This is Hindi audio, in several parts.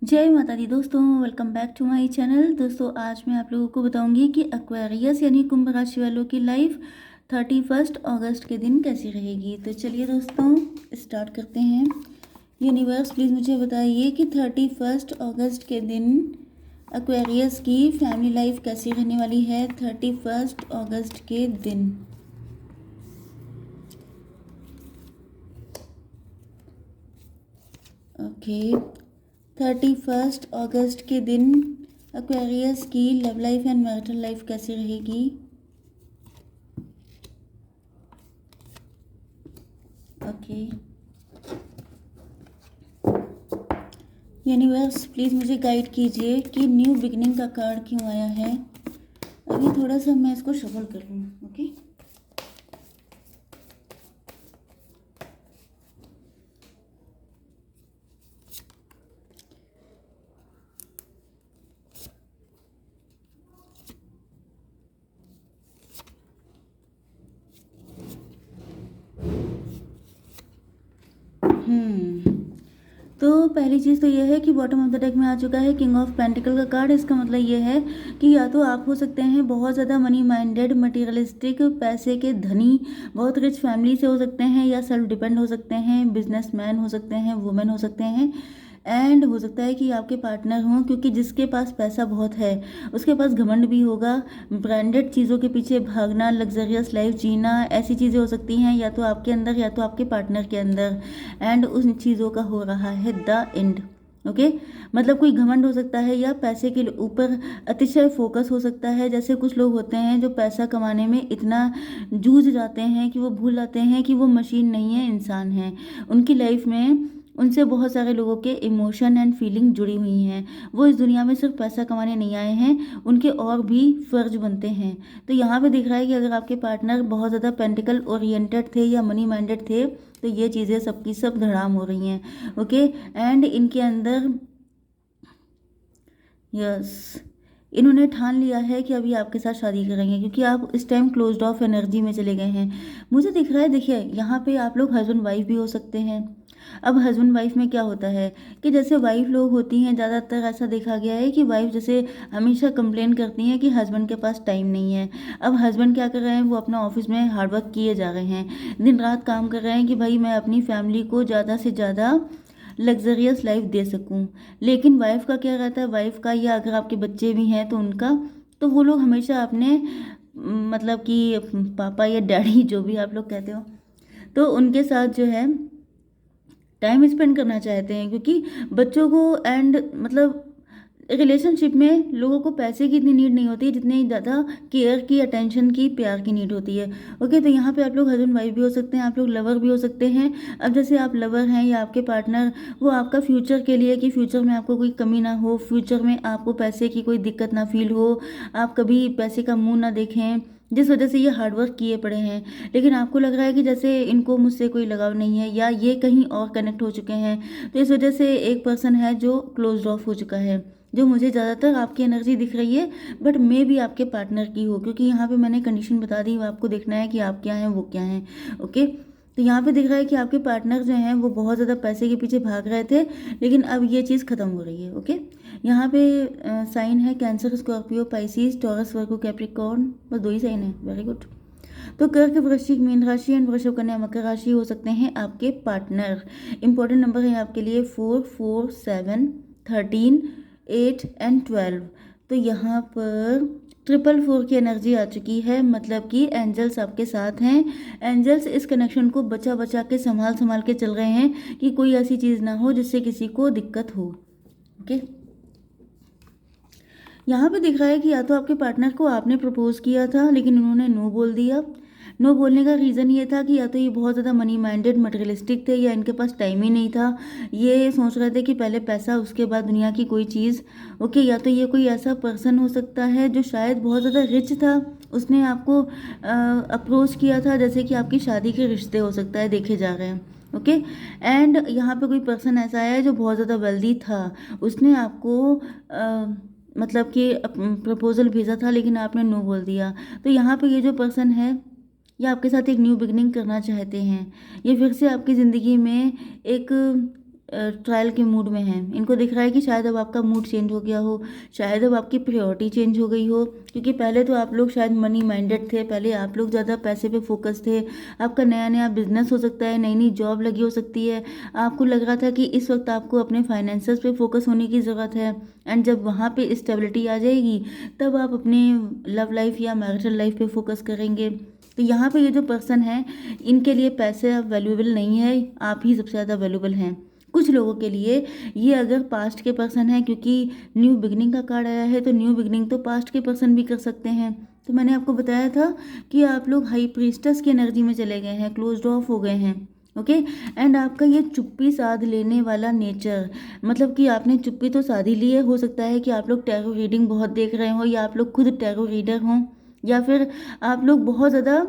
जय माता दी दोस्तों, welcome back to my channel. दोस्तों आज मैं आप लोगों को बताऊंगी कि एक्वेरियस यानी कुंभ राशि वालों की लाइफ 31 अगस्त के दिन कैसी रहेगी। तो चलिए दोस्तों स्टार्ट करते हैं। यूनिवर्स प्लीज़ मुझे बताइए कि 31 अगस्त के दिन एक्वेरियस की फैमिली लाइफ कैसी रहने वाली है। 31 अगस्त के दिन ओके 31 अगस्त के दिन एक्वेरियस की love life and marital life कैसी रहेगी। ओके यूनिवर्स प्लीज़ मुझे गाइड कीजिए कि न्यू बिगनिंग का कार्ड क्यों आया है। अभी थोड़ा सा मैं इसको शफल कर लूँ। ओके तो पहली चीज़ तो यह है कि बॉटम ऑफ द डेक में आ चुका है किंग ऑफ पेंटिकल का कार्ड। इसका मतलब ये है कि या तो आप हो सकते हैं बहुत ज़्यादा मनी माइंडेड, मटेरियलिस्टिक, पैसे के धनी, बहुत रिच फैमिली से हो सकते हैं, या सेल्फ डिपेंड हो सकते हैं, बिजनेसमैन हो सकते हैं, वुमेन हो सकते हैं, एंड हो सकता है कि आपके पार्टनर हों, क्योंकि जिसके पास पैसा बहुत है उसके पास घमंड भी होगा। ब्रांडेड चीज़ों के पीछे भागना, लग्जरियस लाइफ जीना, ऐसी चीज़ें हो सकती हैं या तो आपके अंदर या तो आपके पार्टनर के अंदर, एंड उन चीज़ों का हो रहा है द एंड। ओके मतलब कोई घमंड हो सकता है या पैसे के ऊपर अतिशय फोकस हो सकता है। जैसे कुछ लोग होते हैं जो पैसा कमाने में इतना जूझ जाते हैं कि वो भूल जाते हैं कि वो मशीन नहीं है, इंसान है। उनकी लाइफ में उनसे बहुत सारे लोगों के इमोशन एंड फीलिंग जुड़ी हुई हैं। वो इस दुनिया में सिर्फ पैसा कमाने नहीं आए हैं, उनके और भी फर्ज बनते हैं। तो यहाँ पे दिख रहा है कि अगर आपके पार्टनर बहुत ज़्यादा पेंटिकल ओरिएंटेड थे या मनी माइंडेड थे तो ये चीज़ें सबकी सब धड़ाम हो रही हैं। ओके एंड इनके अंदर यस इन्होंने ठान लिया है कि अभी आपके साथ शादी करेंगे, क्योंकि आप इस टाइम क्लोज्ड ऑफ एनर्जी में चले गए हैं। मुझे दिख रहा है, देखिए यहाँ पे आप लोग हस्बैंड वाइफ भी हो सकते हैं। अब हस्बैंड वाइफ में क्या होता है कि जैसे वाइफ लोग होती हैं, ज़्यादातर ऐसा देखा गया है कि वाइफ जैसे हमेशा कंप्लेन करती हैं कि हस्बैंड के पास टाइम नहीं है। अब हस्बैंड क्या कर रहे हैं, वो अपना ऑफिस में हार्डवर्क किए जा रहे हैं, दिन रात काम कर रहे हैं कि भाई मैं अपनी फैमिली को ज़्यादा से ज़्यादा लग्जरियस लाइफ दे सकूं। लेकिन वाइफ का क्या रहता है, वाइफ का या अगर आपके बच्चे भी हैं तो उनका, तो वो लोग हमेशा अपने मतलब कि पापा या डैडी जो भी आप लोग कहते हो, तो उनके साथ जो है टाइम स्पेंड करना चाहते हैं, क्योंकि बच्चों को एंड मतलब रिलेशनशिप में लोगों को पैसे की इतनी नीड नहीं होती जितनी ज़्यादा केयर की, अटेंशन की, प्यार की नीड होती है। ओके तो यहाँ पे आप लोग हस्बैंड वाइफ भी हो सकते हैं, आप लोग लवर भी हो सकते हैं। अब जैसे आप लवर हैं या आपके पार्टनर, वो आपका फ्यूचर के लिए, कि फ्यूचर में आपको कोई कमी ना हो, फ्यूचर में आपको पैसे की कोई दिक्कत ना फील हो, आप कभी पैसे का मुंह ना देखें, जिस वजह से ये हार्डवर्क किए पड़े हैं। लेकिन आपको लग रहा है कि जैसे इनको मुझसे कोई लगाव नहीं है या ये कहीं और कनेक्ट हो चुके हैं, तो इस वजह से एक पर्सन है जो क्लोज ऑफ हो चुका है, जो मुझे ज़्यादातर आपकी एनर्जी दिख रही है, बट मे भी आपके पार्टनर की हो, क्योंकि यहाँ पे मैंने कंडीशन बता दी, आपको देखना है कि आप क्या हैं वो क्या हैं। ओके तो यहाँ पे दिख रहा है कि आपके पार्टनर जो हैं वो बहुत ज़्यादा पैसे के पीछे भाग रहे थे, लेकिन अब ये चीज़ ख़त्म हो रही है। ओके यहाँ पे साइन है कैंसर, स्कॉर्पियो, पाइसिस, टॉरस, वर्गो, कैप्रिकॉर्न, बस 2 ही साइन है। Very good. तो कर्क, वृश्चिक, मीन राशि एंड वृषभ, कन्या, मकर राशि हो सकते हैं आपके पार्टनर। इंपॉर्टेंट नंबर है आपके लिए 4, 4, 7, 13, 8 एंड 12। तो यहाँ पर 444 की एनर्जी आ चुकी है, मतलब कि एंजल्स आपके साथ हैं। एंजल्स इस कनेक्शन को बचा बचा के, संभाल संभाल के चल रहे हैं कि कोई ऐसी चीज़ ना हो जिससे किसी को दिक्कत हो। ओके यहाँ पे दिख रहा है कि या तो आपके पार्टनर को आपने प्रपोज किया था लेकिन उन्होंने नो बोल दिया। नो बोलने का रीज़न ये था कि या तो ये बहुत ज़्यादा मनी माइंडेड, मटेरियलिस्टिक थे, या इनके पास टाइम ही नहीं था। ये सोच रहे थे कि पहले पैसा उसके बाद दुनिया की कोई चीज़। ओके या तो ये कोई ऐसा पर्सन हो सकता है जो शायद बहुत ज़्यादा रिच था, उसने आपको अप्रोच किया था, जैसे कि आपकी शादी के रिश्ते हो सकता है देखे जा रहे हैं। ओके एंड यहाँ पे कोई पर्सन ऐसा है जो बहुत ज़्यादा वेल्दी था, उसने आपको मतलब कि प्रपोजल भेजा था लेकिन आपने नो बोल दिया। तो यहाँ पे ये जो पर्सन है ये आपके साथ एक न्यू बिगनिंग करना चाहते हैं। ये फिर से आपकी ज़िंदगी में एक ट्रायल के मूड में हैं। इनको दिख रहा है कि शायद अब आपका मूड चेंज हो गया हो, शायद अब आपकी प्रायोरिटी चेंज हो गई हो, क्योंकि पहले तो आप लोग शायद मनी माइंडेड थे, पहले आप लोग ज़्यादा पैसे पे फोकस थे। आपका नया नया बिजनेस हो सकता है, नई नई जॉब लगी हो सकती है। आपको लग रहा था कि इस वक्त आपको अपने फाइनेंसेस पे फोकस होने की ज़रूरत है, एंड जब वहाँ पे स्टेबिलिटी आ जाएगी तब आप अपने लव लाइफ या मैरिटल लाइफ पे फोकस करेंगे। तो यहाँ पे ये जो पर्सन है, इनके लिए पैसे अब वैल्यूएबल नहीं है, आप ही सबसे ज़्यादा वैल्यूएबल हैं। कुछ लोगों के लिए ये अगर पास्ट के पर्सन है, क्योंकि न्यू बिगनिंग का कार्ड आया है, तो न्यू बिगनिंग तो पास्ट के पर्सन भी कर सकते हैं। तो मैंने आपको बताया था कि आप लोग हाई प्रीस्टस की एनर्जी में चले गए हैं, क्लोज्ड ऑफ हो गए हैं। ओके, एंड आपका ये चुप्पी साध लेने वाला नेचर, मतलब कि आपने चुप्पी तो साध ही ली है। हो सकता है कि आप लोग टैरो रीडिंग बहुत देख रहे हो, या आप लोग खुद टैरो रीडर हों, या फिर आप लोग बहुत ज़्यादा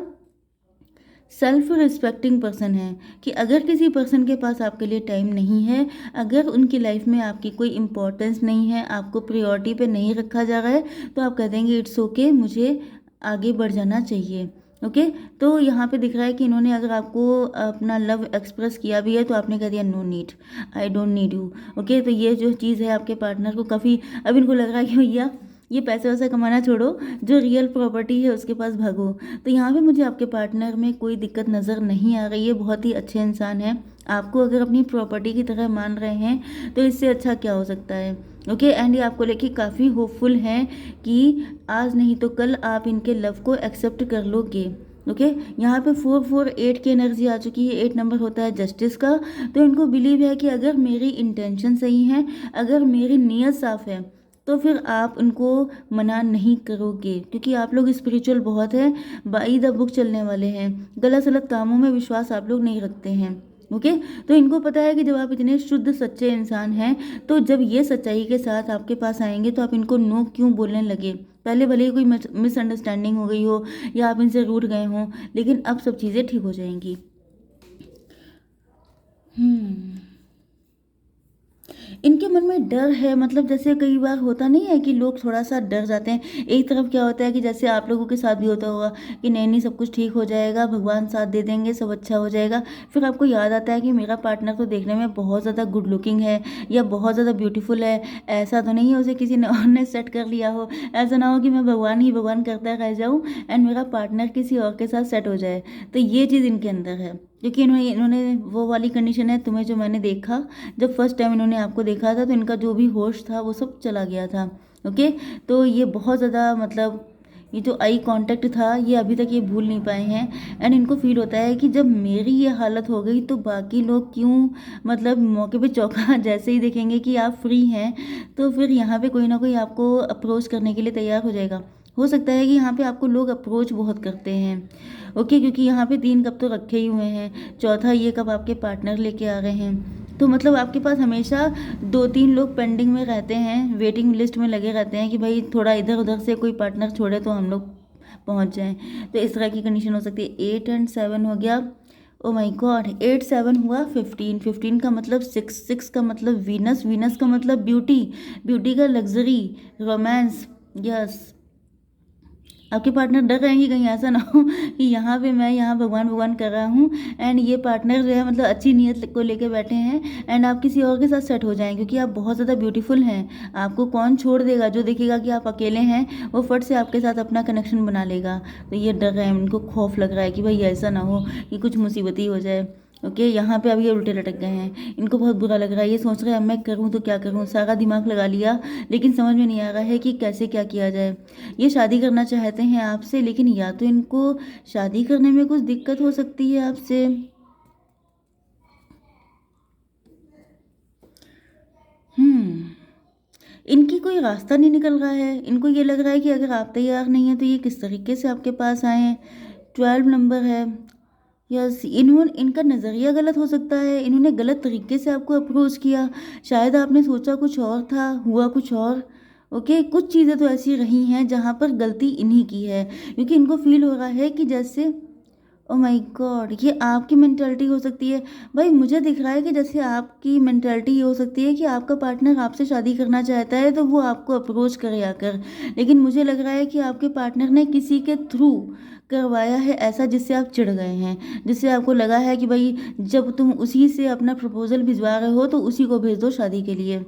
सेल्फ रिस्पेक्टिंग पर्सन है, कि अगर किसी पर्सन के पास आपके लिए टाइम नहीं है, अगर उनकी लाइफ में आपकी कोई इम्पोर्टेंस नहीं है, आपको प्रायोरिटी पे नहीं रखा जा रहा है, तो आप कह देंगे इट्स ओके, मुझे आगे बढ़ जाना चाहिए। ओके, तो यहाँ पे दिख रहा है कि इन्होंने अगर आपको अपना लव एक्सप्रेस किया भी है, तो आपने कह दिया no need, I don't need you. Okay, तो ये जो चीज़ है आपके पार्टनर को काफ़ी, अब इनको लग रहा है कि भैया ये पैसे वैसे कमाना छोड़ो, जो रियल प्रॉपर्टी है उसके पास भागो। तो यहाँ पे मुझे आपके पार्टनर में कोई दिक्कत नज़र नहीं आ रही है, बहुत ही अच्छे इंसान हैं। आपको अगर अपनी प्रॉपर्टी की तरह मान रहे हैं, तो इससे अच्छा क्या हो सकता है। ओके, एंड ये आपको लेके काफ़ी होपफुल हैं कि आज नहीं तो कल आप इनके लव को एक्सेप्ट कर लोगे। ओके, यहाँ पे 448 की एनर्जी आ चुकी है। 8 नंबर होता है जस्टिस का। तो इनको बिलीव है कि अगर मेरी इंटेंशन सही है, अगर मेरी नीयत साफ है, तो फिर आप उनको मना नहीं करोगे, क्योंकि आप लोग स्पिरिचुअल बहुत हैं, बाई द बुक चलने वाले हैं। गलत सलत कामों में विश्वास आप लोग नहीं रखते हैं। ओके, तो इनको पता है कि जब आप इतने शुद्ध सच्चे इंसान हैं, तो जब ये सच्चाई के साथ आपके पास आएंगे, तो आप इनको नो क्यों बोलने लगे। पहले भले ही कोई मिसअंडरस्टैंडिंग हो गई हो, या आप इनसे रूठ गए हों, लेकिन अब सब चीज़ें ठीक हो जाएंगी। इनके मन में डर है, मतलब जैसे कई बार होता नहीं है कि लोग थोड़ा सा डर जाते हैं। एक तरफ क्या होता है कि जैसे आप लोगों के साथ भी होता होगा कि नहीं नहीं सब कुछ ठीक हो जाएगा, भगवान साथ दे देंगे, सब अच्छा हो जाएगा। फिर आपको याद आता है कि मेरा पार्टनर तो देखने में बहुत ज़्यादा गुड लुकिंग है, या बहुत ज़्यादा ब्यूटीफुल है, ऐसा तो नहीं है उसे किसी ने और ने सेट कर लिया हो। ऐसा ना हो कि मैं भगवान ही भगवान करता रह जाऊँ एंड मेरा पार्टनर किसी और के साथ सेट हो जाए। तो ये चीज़ इनके अंदर है, क्योंकि इन्होंने इन्होंने वो वाली कंडीशन है, तुम्हें जो मैंने देखा, जब फर्स्ट टाइम इन्होंने आपको देखा था, तो इनका जो भी होश था वो सब चला गया था। ओके, तो ये बहुत ज़्यादा, मतलब ये जो आई कांटेक्ट था, ये अभी तक ये भूल नहीं पाए हैं। एंड इनको फील होता है कि जब मेरी ये हालत हो गई, तो बाकी लोग क्यों, मतलब मौके पे चौंका जैसे ही देखेंगे कि आप फ्री हैं, तो फिर यहाँ पे कोई ना कोई आपको अप्रोच करने के लिए तैयार हो जाएगा। हो सकता है कि यहाँ पे आपको लोग अप्रोच बहुत करते हैं। ओके, क्योंकि यहाँ पे 3 कप तो रखे ही हुए हैं, चौथा ये कप आपके पार्टनर लेके आ रहे हैं। तो मतलब आपके पास हमेशा 2-3 लोग पेंडिंग में रहते हैं, वेटिंग लिस्ट में लगे रहते हैं कि भाई थोड़ा इधर उधर से कोई पार्टनर छोड़े तो हम लोग पहुँच जाएं। तो इस तरह की कंडीशन हो सकती है। 8 एंड 7 हो गया। ओ माय गॉड, 8 7 हुआ 15, 15 का मतलब 6, 6 का मतलब वीनस, वीनस का मतलब ब्यूटी, ब्यूटी का लग्जरी, रोमांस। यस, आपके पार्टनर डर रहे हैं कि कहीं ऐसा ना हो कि यहाँ पे मैं यहाँ भगवान भगवान कर रहा हूँ, एंड ये पार्टनर जो है मतलब अच्छी नीयत को लेके बैठे हैं, एंड आप किसी और के साथ सेट हो जाएं, क्योंकि आप बहुत ज़्यादा ब्यूटीफुल हैं। आपको कौन छोड़ देगा, जो देखेगा कि आप अकेले हैं वो फट से आपके साथ अपना कनेक्शन बना लेगा। तो ये डर रहे हैं, इनको खौफ लग रहा है कि भाई ऐसा ना हो कि कुछ मुसीबत ही हो जाए। ओके, यहाँ पे अब ये उल्टे लटक गए हैं, इनको बहुत बुरा लग रहा है। ये सोच रहे हैं अब मैं करूँ तो क्या करूँ, सारा दिमाग लगा लिया, लेकिन समझ में नहीं आ रहा है कि कैसे क्या किया जाए। ये शादी करना चाहते हैं आपसे, लेकिन या तो इनको शादी करने में कुछ दिक्कत हो सकती है आपसे। हम्म इनकी कोई रास्ता नहीं निकल रहा है। इनको ये लग रहा है कि अगर आप तैयार नहीं हैं, तो ये किस तरीके से आपके पास आए हैं। 12 नंबर है। यस, इन्होंने, इनका नज़रिया गलत हो सकता है, इन्होंने गलत तरीके से आपको अप्रोच किया। शायद आपने सोचा कुछ और था, हुआ कुछ और। ओके, कुछ चीज़ें तो ऐसी रही हैं जहाँ पर गलती इन्हीं की है, क्योंकि इनको फील हो रहा है कि जैसे, ओ माय गॉड, ये आपकी मेंटालिटी हो सकती है। भाई मुझे दिख रहा है कि जैसे आपकी मेंटालिटी ये हो सकती है कि आपका पार्टनर आपसे शादी करना चाहता है, तो वो आपको अप्रोच करे आकर, लेकिन मुझे लग रहा है कि आपके पार्टनर ने किसी के थ्रू करवाया है ऐसा जिससे आप चिढ़ गए हैं, जिससे आपको लगा है कि भाई जब तुम उसी से अपना प्रपोज़ल भिजवा रहे हो तो उसी को भेज दो शादी के लिए।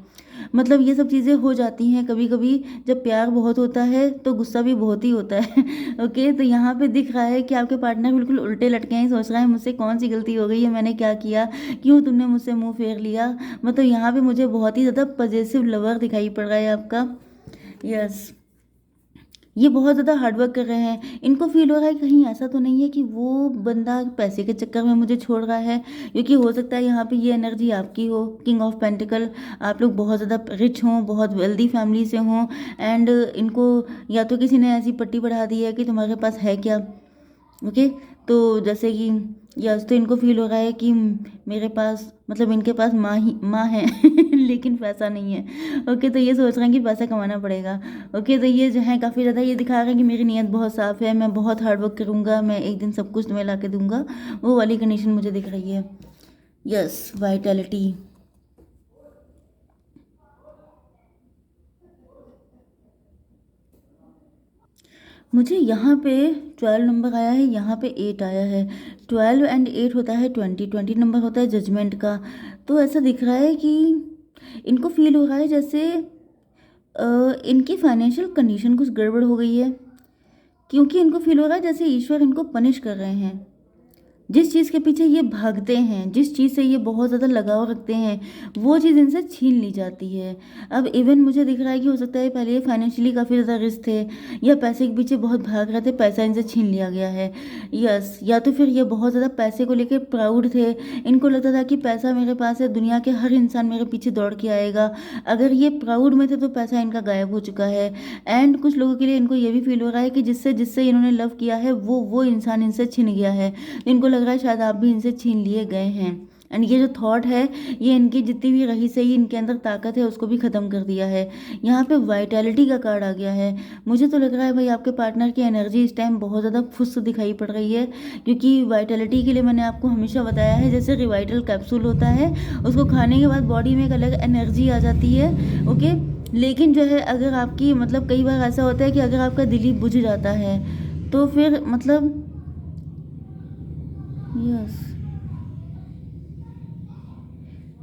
मतलब ये सब चीज़ें हो जाती हैं कभी कभी। जब प्यार बहुत होता है तो गुस्सा भी बहुत ही होता है। ओके, तो यहाँ पे दिख रहा है कि आपके पार्टनर बिल्कुल उल्टे लटके हैं, सोच रहा है मुझसे कौन सी गलती हो गई है, मैंने क्या किया, क्यों तुमने मुझसे मुंह फेर लिया। मतलब यहाँ पे मुझे बहुत ही ज़्यादा पजेसिव लवर दिखाई पड़ रहा है आपका। यस, ये बहुत ज़्यादा हार्डवर्क कर रहे हैं। इनको फील हो रहा है कहीं ऐसा तो नहीं है कि वो बंदा पैसे के चक्कर में मुझे छोड़ रहा है, क्योंकि हो सकता है यहाँ पे ये एनर्जी आपकी हो, किंग ऑफ पेंटिकल। आप लोग बहुत ज़्यादा रिच हों, बहुत वेल्दी फैमिली से हों, एंड इनको या तो किसी ने ऐसी पट्टी बढ़ा दी है कि तुम्हारे पास है क्या। ओके, तो जैसे कि यस, तो इनको फील हो रहा है कि मेरे पास मतलब इनके पास माँ है लेकिन पैसा नहीं है। ओके, तो ये सोच रहे हैं कि पैसा कमाना पड़ेगा। ओके, तो ये जो है काफ़ी ज़्यादा ये दिखा रहे हैं कि मेरी नीयत बहुत साफ़ है, मैं बहुत हार्ड वर्क करूँगा, मैं एक दिन सब कुछ तुम्हें ला के दूंगा, वो वाली कंडीशन मुझे दिख रही है। Yes, vitality. मुझे यहाँ पे 12 नंबर आया है, यहाँ पे 8 आया है। 12 एंड 8 होता है 20 नंबर होता है जजमेंट का। तो ऐसा दिख रहा है कि इनको फील हो रहा है जैसे इनकी फाइनेंशियल कंडीशन कुछ गड़बड़ हो गई है, क्योंकि इनको फील हो रहा है जैसे ईश्वर इनको पनिश कर रहे हैं। जिस चीज़ के पीछे ये भागते हैं, जिस चीज़ से ये बहुत ज़्यादा लगाव रखते हैं, वो चीज़ इनसे छीन ली जाती है। अब इवन मुझे दिख रहा है कि हो सकता है पहले ये फाइनेंशियली काफ़ी ज़्यादा रिस्क थे, या पैसे के पीछे बहुत भाग रहे थे, पैसा इनसे छीन लिया गया है। यस, या तो फिर ये बहुत ज़्यादा पैसे को लेकर प्राउड थे। इनको लगता था कि पैसा मेरे पास है, दुनिया के हर इंसान मेरे पीछे दौड़ के आएगा। अगर ये प्राउड में थे तो पैसा इनका गायब हो चुका है। एंड कुछ लोगों के लिए इनको ये भी फील हो रहा है कि जिससे जिससे इन्होंने लव किया है वो इंसान इनसे छिन गया है। इनको लग रहा है शायद आप भी इनसे छीन लिए गए हैं। एंड ये जो थॉट है, ये इनकी जितनी भी रही सही इनके अंदर ताकत है उसको भी ख़त्म कर दिया है। यहाँ पे वाइटैलिटी का कार्ड आ गया है। मुझे तो लग रहा है भाई आपके पार्टनर की एनर्जी इस टाइम बहुत ज़्यादा फुस दिखाई पड़ रही है, क्योंकि वाइटैलिटी के लिए मैंने आपको हमेशा बताया है जैसे रिवाइटल कैप्सूल होता है, उसको खाने के बाद बॉडी में एक अलग एनर्जी आ जाती है। ओके, लेकिन जो है अगर आपकी मतलब कई बार ऐसा होता है कि अगर आपका दिल ही बुझ जाता है तो फिर मतलब यस,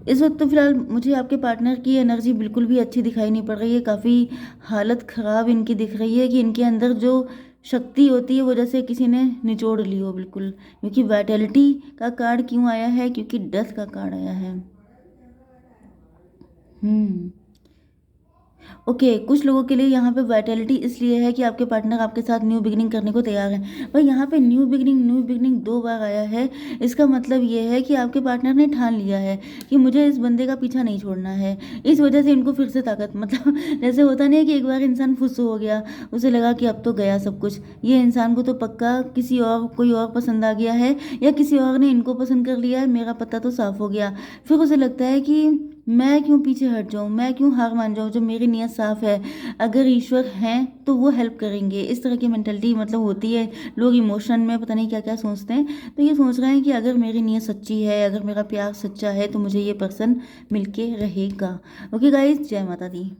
इस वक्त तो फिलहाल मुझे आपके पार्टनर की एनर्जी बिल्कुल भी अच्छी दिखाई नहीं पड़ रही है। काफ़ी हालत ख़राब इनकी दिख रही है कि इनके अंदर जो शक्ति होती है वो जैसे किसी ने निचोड़ ली हो बिल्कुल। क्योंकि वाइटैलिटी का कार्ड क्यों आया है, क्योंकि डेथ का कार्ड आया है। हम्म, ओके, कुछ लोगों के लिए यहाँ पे वाइटैलिटी इसलिए है कि आपके पार्टनर आपके साथ न्यू बिगिनिंग करने को तैयार है। पर यहाँ पे न्यू बिगिनिंग 2 बार आया है। इसका मतलब ये है कि आपके पार्टनर ने ठान लिया है कि मुझे इस बंदे का पीछा नहीं छोड़ना है। इस वजह से इनको फिर से ताकत मतलब जैसे होता नहीं है कि एक बार इंसान फुस हो गया, उसे लगा कि अब तो गया सब कुछ, ये इंसान को तो पक्का किसी और कोई और पसंद आ गया है, या किसी और ने इनको पसंद कर लिया है, मेरा पता तो साफ हो गया। फिर उसे लगता है कि मैं क्यों पीछे हट जाऊं, मैं क्यों हार मान जाऊं, जब मेरी नीयत साफ है। अगर ईश्वर हैं तो वो हेल्प करेंगे, इस तरह की मेंटलिटी मतलब होती है। लोग इमोशन में पता नहीं क्या क्या सोचते हैं, तो ये सोच रहे हैं कि अगर मेरी नीयत सच्ची है, अगर मेरा प्यार सच्चा है तो मुझे ये पर्सन मिलके रहेगा। ओके गाइज, जय माता दी।